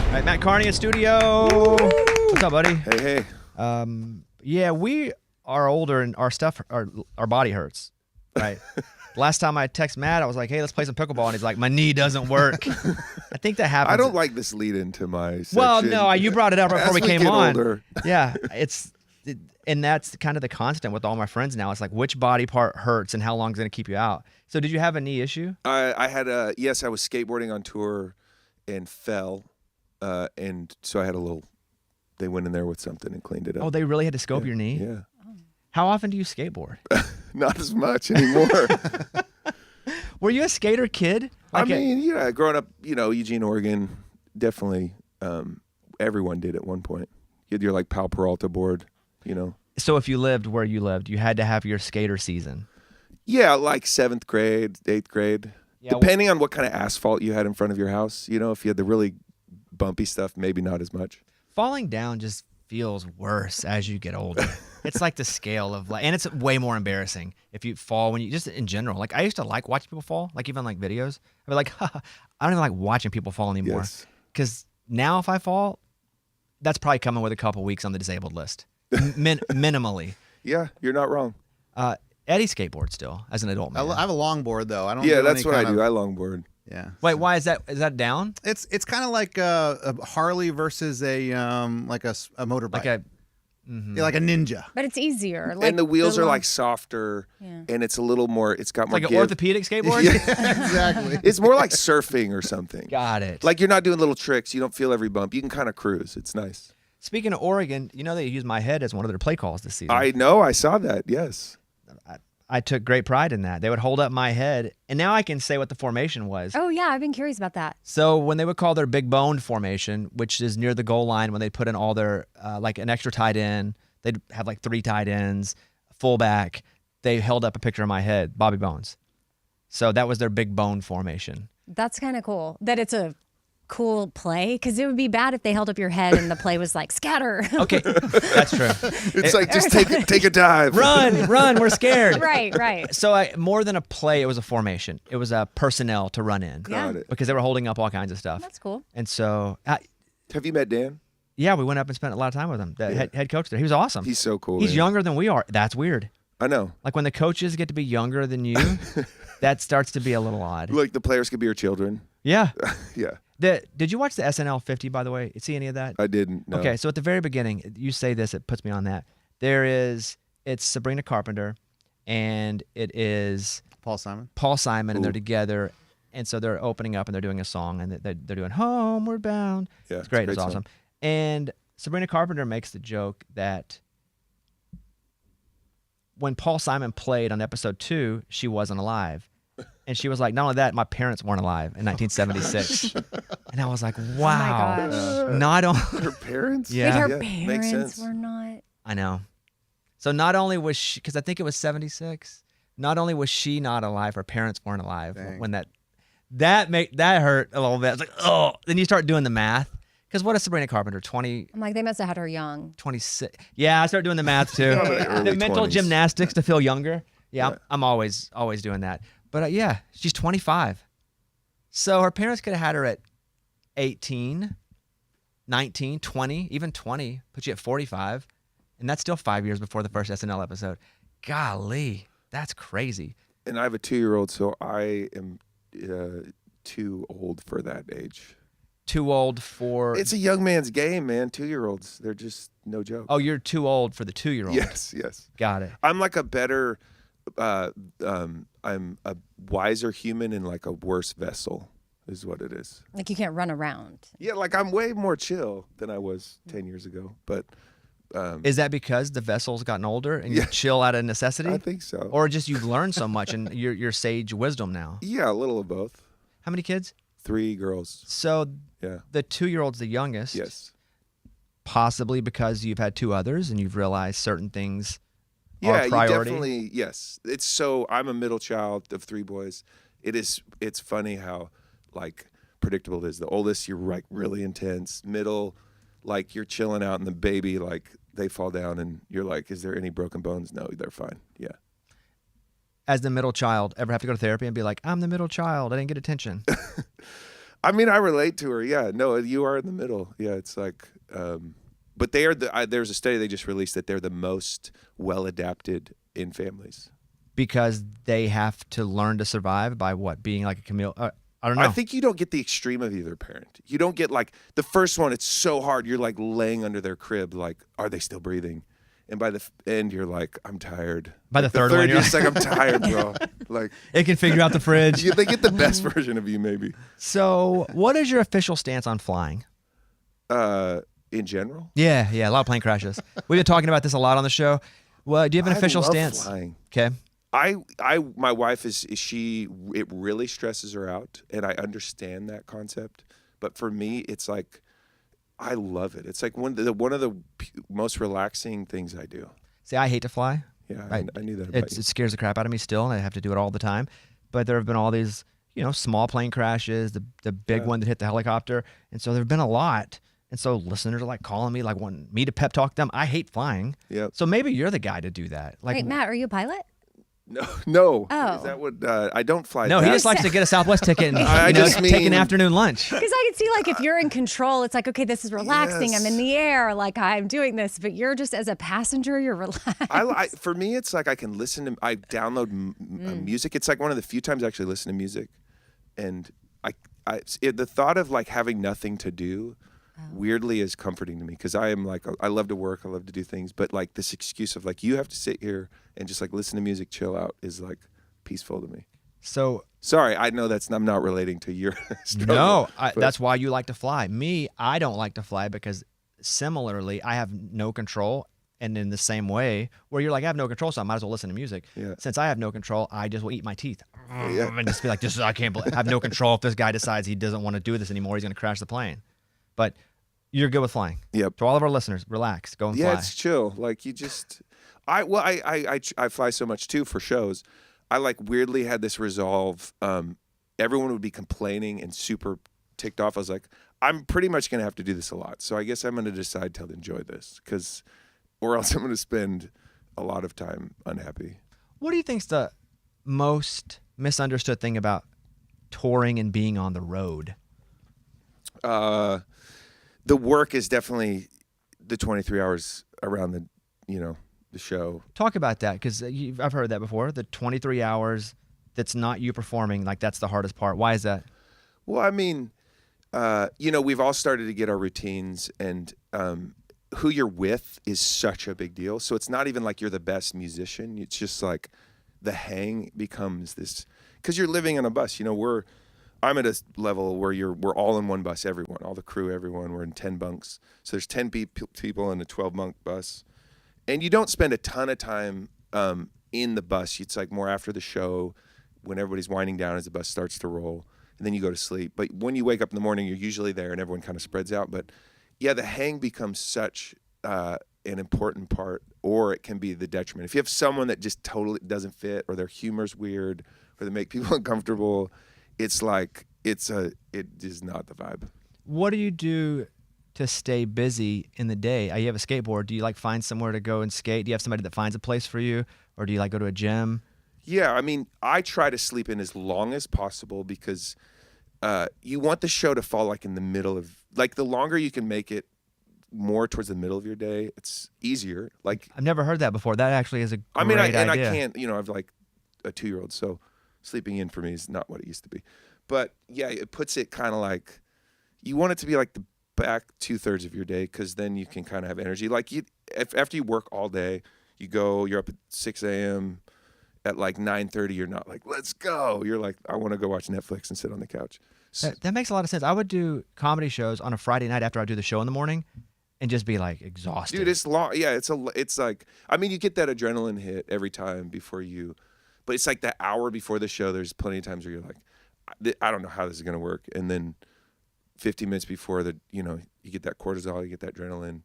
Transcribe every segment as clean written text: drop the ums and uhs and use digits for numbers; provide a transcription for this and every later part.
All right, Matt Kearney in studio. Woo! What's up, buddy? Hey. Yeah, we are older and our body hurts, right? Last time I text Matt, I was like, hey, let's play some pickleball. And he's like, my knee doesn't work. I think that happens. I don't like this lead into my section. Well, no, you brought it up before we came on. Older. Yeah, and that's kind of the constant with all my friends now. It's like, which body part hurts and how long is it going to keep you out? So did you have a knee issue? I had yes, I was skateboarding on tour and fell. And so I had they went in there with something and cleaned it up. Oh, they really had to scope your knee? Yeah. How often do you skateboard? Not as much anymore. Were you a skater kid? Growing up, Eugene, Oregon, definitely everyone did at one point. You had your Pal Peralta board, So if you lived where you lived, you had to have your skater season. Yeah, 7th grade, 8th grade. Yeah, depending on what kind of asphalt you had in front of your house. If you had the really bumpy stuff, maybe not as much. Falling down just feels worse as you get older. It's like the scale of and it's way more embarrassing if you fall when you just in general. I used to like watching people fall, even videos. I'd be like, I don't even like watching people fall anymore. Because now if I fall, that's probably coming with a couple weeks on the disabled list, minimally. Yeah, you're not wrong. Eddie skateboards still as an adult man. I have a longboard though. I don't. Yeah, that's what I do. I longboard. Yeah. Wait, why is that? Is that down? It's kind of like a Harley versus a motorbike. Like a Ninja. But it's easier. And the wheels are softer, and it's a little more. It's got more. Like an orthopedic skateboard. Yeah, exactly. It's more like surfing or something. Got it. You're not doing little tricks. You don't feel every bump. You can kind of cruise. It's nice. Speaking of Oregon, they use my head as one of their play calls this season. I know. I saw that. Yes. I took great pride in that. They would hold up my head, and now I can say what the formation was. Oh, yeah, I've been curious about that. So when they would call their big boned formation, which is near the goal line when they put in all their, an extra tight end, they'd have 3 tight ends, fullback. They held up a picture of my head, Bobby Bones. So that was their big bone formation. That's kind of cool. That it's a cool play, because it would be bad if they held up your head and the play was scatter. Okay, that's true. It's just take a dive. Run, we're scared. Right. So more than a play, it was a formation. It was a personnel to run in. Got it. Because they were holding up all kinds of stuff. That's cool. And so... have you met Dan? Yeah, we went up and spent a lot of time with him. The head coach there. He was awesome. He's so cool. He's younger than we are. That's weird. I know. When the coaches get to be younger than you, that starts to be a little odd. The players could be your children. Yeah. Yeah. Did you watch the SNL 50, by the way? See any of that? I didn't, no. Okay, so at the very beginning, you say this, it puts me on that. It's Sabrina Carpenter, and it is... Paul Simon, and they're together, and so they're opening up and they're doing a song, and they're doing Homeward Bound. Yeah, it's great. It's song. awesome. And Sabrina Carpenter makes the joke that when Paul Simon played on episode 2, she wasn't alive. And she was like, not only that, my parents weren't alive in 1976. And I was like, wow. Oh my gosh. Not only Her parents? Yeah. Wait, her makes parents sense. were not... I know. So not only was she, because I think it was 76, not only was she not alive, her parents weren't alive. Dang. When that hurt a little bit. It's like, oh, then you start doing the math. Because what is Sabrina Carpenter, 20? I'm like, they must have had her young. 26. Yeah, I start doing the math too. Early The mental 20s. gymnastics to feel younger. Yeah, I'm always doing that. But yeah, she's 25. So her parents could have had her at 18, 19, 20, even 20, put you at 45. And that's still 5 years before the first SNL episode. Golly, that's crazy. And I have a 2-year-old, so I am too old for that age. Too old for... It's a young man's game, man. 2-year-olds, they're just no joke. Oh, you're too old for the 2-year-old. Yes. Got it. I'm a better... I'm a wiser human in a worse vessel is what it is. You can't run around. Yeah, I'm way more chill than I was 10 years ago. But is that because the vessel's gotten older and you chill out of necessity? I think so. Or just you've learned so much and your sage wisdom now? Yeah, a little of both. How many kids? 3 girls. So yeah, the 2-year-old's the youngest. Yes. Possibly because you've had 2 others and you've realized certain things are a priority. Yeah, definitely. Yes. I'm a middle child of 3 boys. It's funny how predictable it is. The oldest, you're really intense. Middle, you're chilling out, and the baby, they fall down and you're like, is there any broken bones? No, they're fine. Yeah. As the middle child, ever have to go to therapy and be like, I'm the middle child, I didn't get attention? I mean, I relate to her. Yeah, no, you are in the middle. Yeah, it's like, but they are there's a study they just released that they're the most well adapted in families because they have to learn to survive by what, being like a chameleon. I don't know. I think you don't get the extreme of either parent. You don't get like the first one. It's so hard. You're like laying under their crib, like, are they still breathing? And by the end, you're like, I'm tired. By like the third one, you're just like, I'm tired, bro. Like, it can figure out the fridge. They get the best version of you, maybe. So, what is your official stance on flying? In general? Yeah, a lot of plane crashes. We've been talking about this a lot on the show. Well, do you have an official love stance? Flying. Okay. My wife it really stresses her out, and I understand that concept. But for me, it's like, I love it. It's like one of the most relaxing things I do. See, I hate to fly. Yeah, I knew that about you. It scares the crap out of me still, and I have to do it all the time. But there have been all these, small plane crashes, the big one that hit the helicopter. And so there have been a lot. And so listeners are like calling me, like wanting me to pep talk them. I hate flying. Yep. So maybe you're the guy to do that. Like, Wait, Matt, are you a pilot? No. Oh. Is that what I don't fly? No, that. he just likes to get a Southwest ticket and take an afternoon lunch. Because I can see, like, if you're in control, it's like, okay, this is relaxing. Yes. I'm in the air, like I'm doing this. But you're just as a passenger, you're relaxed. For me, it's like I can listen to. I download music. It's like one of the few times I actually listen to music, and the thought of like having nothing to do. Weirdly is comforting to me because I am like, I love to work, I love to do things, but like this excuse of like, you have to sit here and just like listen to music, chill out is like peaceful to me. So sorry, I know I'm not relating to your struggle. No, that's why you like to fly. Me, I don't like to fly because similarly, I have no control. And in the same way, where you're like, I have no control, so I might as well listen to music. Yeah. Since I have no control, I just will eat my teeth. Yeah. And just be like, I can't believe I have no control. If this guy decides he doesn't want to do this anymore, he's going to crash the plane. But you're good with flying. Yep. To all of our listeners, relax, go and fly. Yeah, it's chill. Like you just, I fly so much too for shows. I like weirdly had this resolve. Everyone would be complaining and super ticked off. I was like, I'm pretty much going to have to do this a lot. So I guess I'm going to decide to enjoy this or else I'm going to spend a lot of time unhappy. What do you think's the most misunderstood thing about touring and being on the road? The work is definitely the 23 hours around the show. Talk about that, because I've heard that before. The 23 hours that's not you performing, like that's the hardest part. Why is that? Well, I mean, we've all started to get our routines, and who you're with is such a big deal. So it's not even like you're the best musician. It's just like the hang becomes this, because you're living on a bus. I'm at a level where we're all in one bus, everyone, all the crew, everyone. We're in 10 bunks. So there's 10 people in a 12-bunk bus. And you don't spend a ton of time in the bus. It's like more after the show when everybody's winding down as the bus starts to roll. And then you go to sleep. But when you wake up in the morning, you're usually there and everyone kind of spreads out. But yeah, the hang becomes such an important part, or it can be the detriment. If you have someone that just totally doesn't fit, or their humor's weird, or they make people uncomfortable, it's like it is not the vibe. What do you do to stay busy in the day? You have a skateboard. Do you like find somewhere to go and skate? Do you have somebody that finds a place for you, or do you like go to a gym? Yeah, I mean, I try to sleep in as long as possible because you want the show to fall like in the middle of, like, the longer you can make it more towards the middle of your day, it's easier. Like, I've never heard that before. That actually is a great idea. I can't, I've like a 2-year-old, so sleeping in for me is not what it used to be. But yeah, it puts it kind of like, you want it to be like the back 2/3 of your day, because then you can kind of have energy. Like after you work all day, you're up at 6 a.m. At like 9:30, you're not like, let's go. You're like, I want to go watch Netflix and sit on the couch. That makes a lot of sense. I would do comedy shows on a Friday night after I do the show in the morning and just be like exhausted. Dude, it's long. Yeah, it's like, I mean, you get that adrenaline hit every time but it's like that hour before the show, there's plenty of times where you're like, I don't know how this is going to work. And then 15 minutes before you get that cortisol, you get that adrenaline.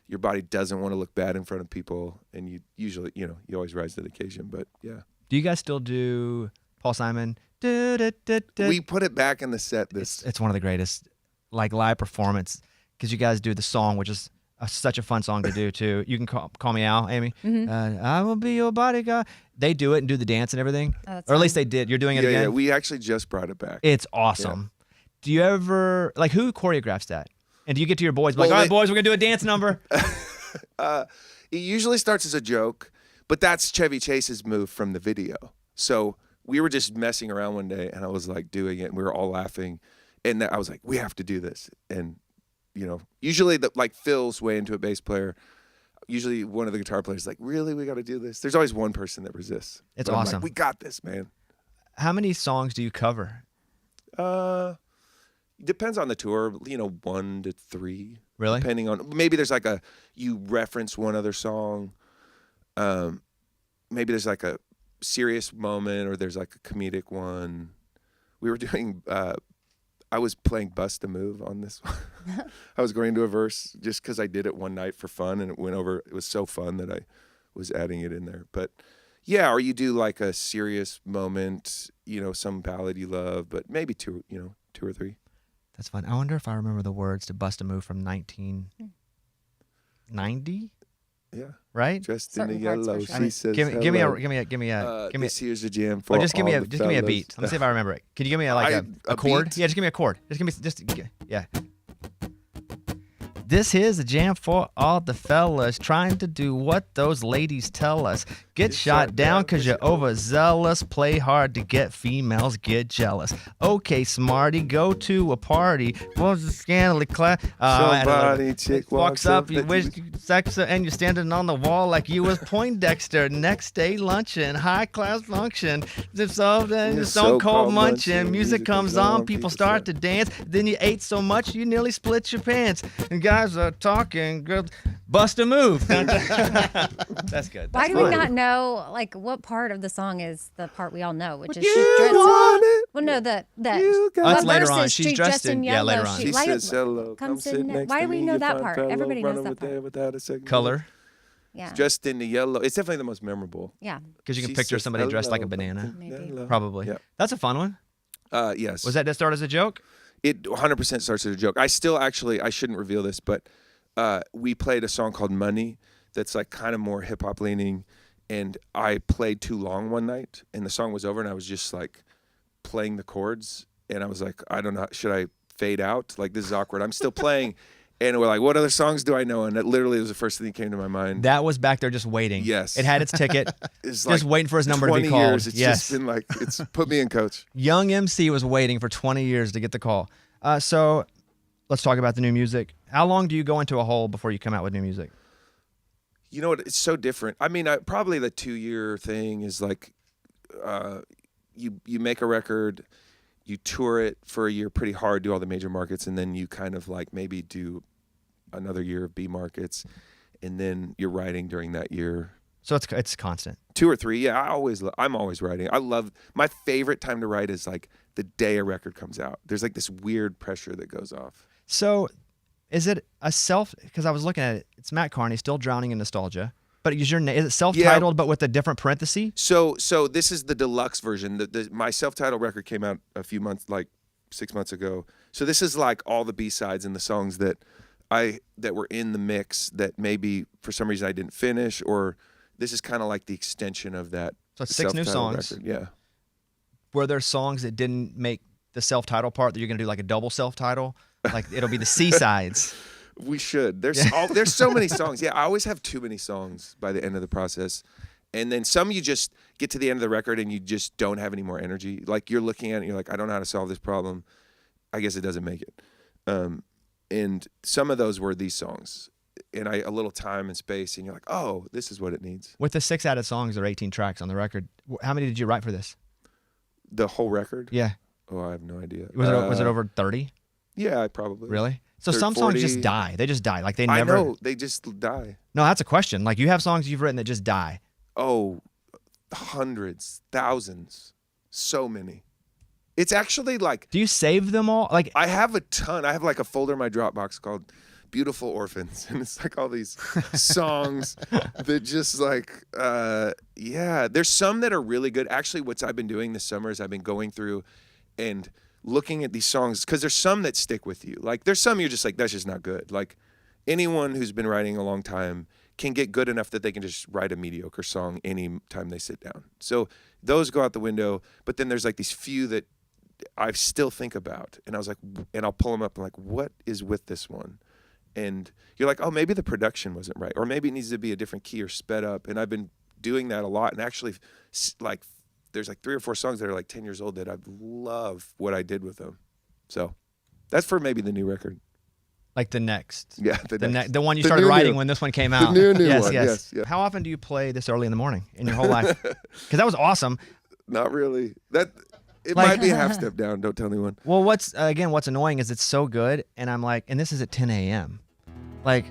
Your body doesn't want to look bad in front of people. And you usually, you always rise to the occasion, but yeah. Do you guys still do Paul Simon? We put it back in the set. It's one of the greatest, like, live performance, because you guys do the song, which is such a fun song to do too. You can call me Al, Amy. Mm-hmm. I will be your bodyguard. They do it and do the dance and everything, or at least they did. You're doing it again. Yeah, we actually just brought it back. It's awesome. Do you ever like who choreographs that? And do you get to your boys like, Well, all right, boys, we're gonna do a dance number? It usually starts as a joke, but that's Chevy Chase's move from the video. So we were just messing around one day, and I was like doing it, and we were all laughing, and I was like, we have to do this. And usually like Phil's way into a bass player. Usually one of the guitar players is like, really, we got to do this. There's always one person that resists. It's But I'm awesome. like, we got this, man. How many songs do you cover? Depends on the tour. 1 to 3. Really? Depending on maybe there's like you reference one other song. Maybe there's like a serious moment or there's like a comedic one. We were doing. I was playing Bust a Move on this one. I was going to a verse just because I did it one night for fun and it went over. It was so fun that I was adding it in there. But yeah, or you do like a serious moment, some ballad you love, but maybe two or 3. That's fun. I wonder if I remember the words to Bust a Move from 1990. Yeah. Right? Dressed Certain in the parts for yellow, sure. she says Give me hello. a. This here's a jam for Or just give me all a the give me a fellas. beat. Let me see if I remember it. Can you give me a chord? beat? Yeah, just give me a chord. Yeah. This here's a jam for all the fellas trying to do what those ladies tell us. Get shot down cause you're overzealous. Play hard to get females get jealous. Okay, smarty, go to a party. Was a scantily class. Somebody chick walks up, you that wish sex her, and you're standing on the wall like you was Poindexter. Next day luncheon, high class function. It's so cold munching. Music comes on, people start to dance. Then you ate so much you nearly split your pants. And guys are talking, girls, bust a move. That's good. Why That's do we fun. not know like what part of the song is the part we all know, which is You she's dressed? want it. Well, no, the You got Oh, that's it. later verse on. is She's dressed in yellow. later on. She why says do- hello. come Come sit sit ne- next why to do we me, know you that fine part? fellow, Everybody run knows over that part. there without a second. Color, Yeah. Dressed in the yellow. It's definitely the most memorable. Yeah. because you can She picture says somebody dressed like a hello, banana. Maybe. hello. Probably. Yeah. That's a fun one. Yes. Was that start as a joke? It 100% starts as a joke. I shouldn't reveal this, but we played a song called Money that's like kind of more hip hop leaning. And I played too long one night and the song was over and I was just like playing the chords. And I was like, I don't know, should I fade out? Like, this is awkward. I'm still playing. And we're like, what other songs do I know? And that literally was the first thing that came to my mind. That was back there just waiting. Yes. It had its ticket. It's just waiting for his number to be 20 called. years. It's Yes. just been like, it's put me in, coach. Young MC was waiting for 20 years to get the call. So let's talk about the new music. How long do you go into a hole before you come out with new music? You know what? It's so different. I mean, probably the 2-year thing is like, you make a record, you tour it for a year pretty hard, do all the major markets, and then you kind of like maybe do another year of B markets, and then you're writing during that year. So it's constant. 2 or 3. Yeah, I'm always writing. I love, my favorite time to write is like the day a record comes out. There's like this weird pressure that goes off. So is it because I was looking at it, it's Matt Kearney, Still Drowning in Nostalgia, but is it self-titled but with a different parenthesis? So this is the deluxe version. My self-titled record came out a few months, like 6 months ago. So this is like all the B-sides and the songs that were in the mix that maybe for some reason I didn't finish, or this is kind of like the extension of that. So it's 6 new self-titled songs. record. Yeah. Were there songs that didn't make the self-title part that you're going to do like a double self-title? Like it'll be the C-sides. We should. There's so many songs. Yeah, I always have too many songs by the end of the process. And then some you just get to the end of the record and you just don't have any more energy. Like you're looking at it and you're like, I don't know how to solve this problem. I guess it doesn't make it. And some of those were these songs. And a little time and space and you're like, oh, this is what it needs. With the 6 added songs, there are 18 tracks on the record. How many did you write for this? The whole record? Yeah. Oh, I have no idea. Was it over 30? Yeah, probably. Really? So 30, some 40. songs just die. They just die. Like they I never. know. They just die. No, that's a question. Like you have songs you've written that just die. Oh, hundreds, thousands, so many. It's actually like, Do you save them all? Like I have a ton. I have like a folder in my Dropbox called Beautiful Orphans. And it's like all these songs that just like, yeah. There's some that are really good. Actually, what I've been doing this summer is I've been going through and looking at these songs, because there's some that stick with you. Like there's some you're just like, that's just not good. Like anyone who's been writing a long time can get good enough that they can just write a mediocre song any time they sit down. So those go out the window. But then there's like these few that I still think about. And I was like, and I'll pull them up and like, what is with this one? And you're like, oh, maybe the production wasn't right, or maybe it needs to be a different key or sped up. And I've been doing that a lot. And actually, like, there's like 3 or 4 songs that are like 10 years old that I love what I did with them. So that's for maybe the new record. Like the next. Yeah, the one you started writing when this one came out. The new yes, one. Yes. Yes. How often do you play this early in the morning in your whole life? Because that was awesome. Not really. It Like- might be a half step down. Don't tell anyone. Well, what's annoying is it's so good, and I'm like, and this is at 10 a.m. Like,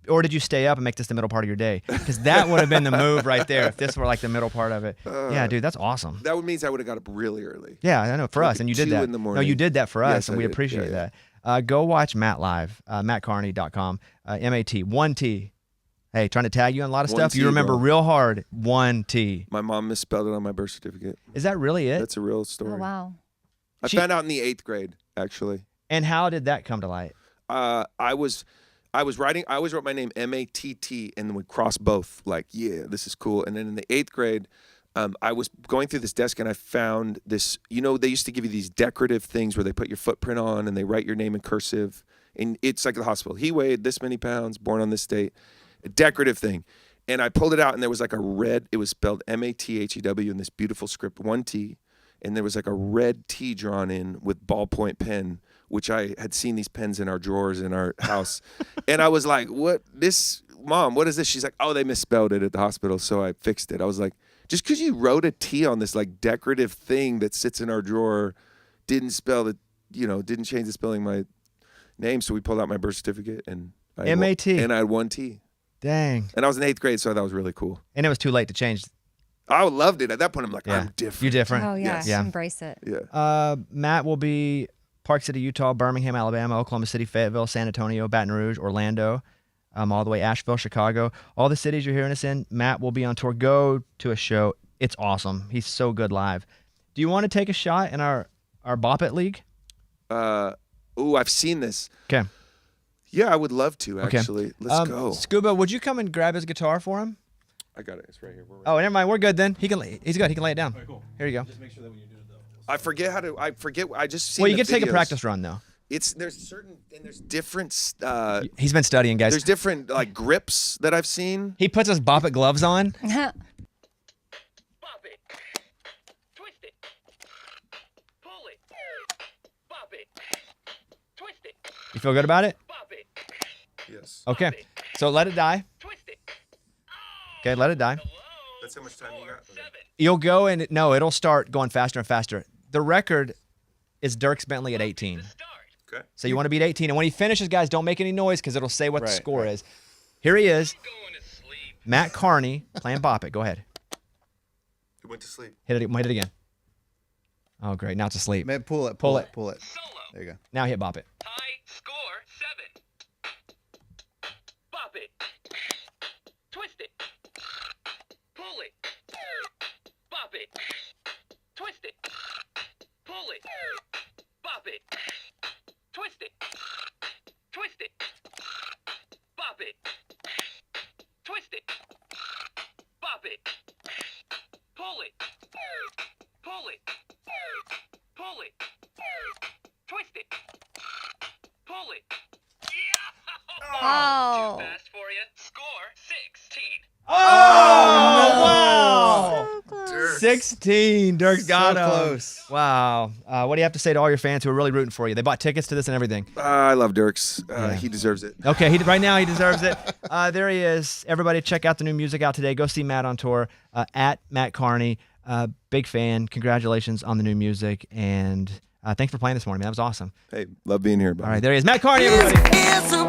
or did you stay up and make this the middle part of your day? Because that would have been the move right there if this were like the middle part of it. Yeah, dude, that's awesome. That would mean I would have got up really early. Yeah, I know, for Like us, and you did 2 that. in the No, morning. you did that for us, Yes, and I we did. appreciate Yeah, that. Go watch Matt live, mattcarney.com, M-A-T, 1T. Hey, trying to tag you on a lot of stuff. 1T, You remember bro. real hard, 1T. My mom misspelled it on my birth certificate. Is that really it? That's a real story. Oh, wow. I found out in the 8th grade, actually. And how did that come to light? I was writing. I always wrote my name M-A-T-T, and then would cross both. Like, yeah, this is cool. And then in the 8th grade, I was going through this desk, and I found this. You know, they used to give you these decorative things where they put your footprint on, and they write your name in cursive. And it's like at the hospital. He weighed this many pounds, born on this date. A decorative thing. And I pulled it out, and there was like a red. It was spelled M-A-T-H-E-W in this beautiful script, 1T. And there was like a red T drawn in with ballpoint pen, which I had seen these pens in our drawers in our house. And I was like, Mom, what is this? She's like, oh, they misspelled it at the hospital. So I fixed it. I was like, just because you wrote a T on this like decorative thing that sits in our drawer, didn't spell it, didn't change the spelling of my name. So we pulled out my birth certificate and I had M-A-T. And I had 1T. Dang. And I was in 8th grade, so I thought it was really cool. And it was too late to change. I loved it. At that point, I'm like, Yeah. I'm different. You're different. Oh, yeah. Yes. Yeah. Embrace it. Yeah. Matt will be Park City, Utah, Birmingham, Alabama, Oklahoma City, Fayetteville, San Antonio, Baton Rouge, Orlando, all the way Asheville, Chicago. All the cities you're hearing us in, Matt will be on tour. Go to a show. It's awesome. He's so good live. Do you want to take a shot in our Bop It League? I've seen this. Okay. Yeah, I would love to, actually. Let's go. Scuba, would you come and grab his guitar for him? I got it. It's right here. Oh, never mind. We're good then. He's good. He can lay it down. Cool. Here you go. Just make sure that when you do it, though. I forget. I just see. Well, you get to take a practice run, though. There's different. He's been studying, guys. There's different like grips that I've seen. He puts his Bop It gloves on. Bop it. Twist it. Pull it. Bop it. Twist it. You feel good about it? Bop it. Yes. Okay. So let it die. Twist it. Okay, let it die. That's how much time you got. 7. You'll go and it'll start going faster and faster. The record is Dierks Bentley at 18. Start. Okay. So you want to beat 18. And when he finishes, guys, don't make any noise because it'll say what the Right, score right. is. Here he is, Going to sleep. Matt Kearney playing Bop It. Go ahead. He went to sleep. Hit it again. Oh, great. Now it's asleep. Man, pull it. Pull it. Pull it. Solo. There you go. Now hit Bop It. High score 7. Bop it. Twist it. Pull it. Bop it. Twist it. Pull it. Bop it. Twist it. Twist it. Bop it. Twist it. Bop it. Pull it. Pull it. Pull it. Twist it. Pull it. Yeah! Oh. Too fast for you. Score 16. Oh, wow. So close. 16. Dierks got him. close. Wow. What do you have to say to all your fans who are really rooting for you? They bought tickets to this and everything. I love Dierks. He deserves it. Okay, right now he deserves it. There he is. Everybody check out the new music out today. Go see Matt on tour at Matt Kearney. Big fan. Congratulations on the new music. And thanks for playing this morning, man. That was awesome. Hey, love being here. Buddy. All right, there he is. Matt Kearney, everybody. It's a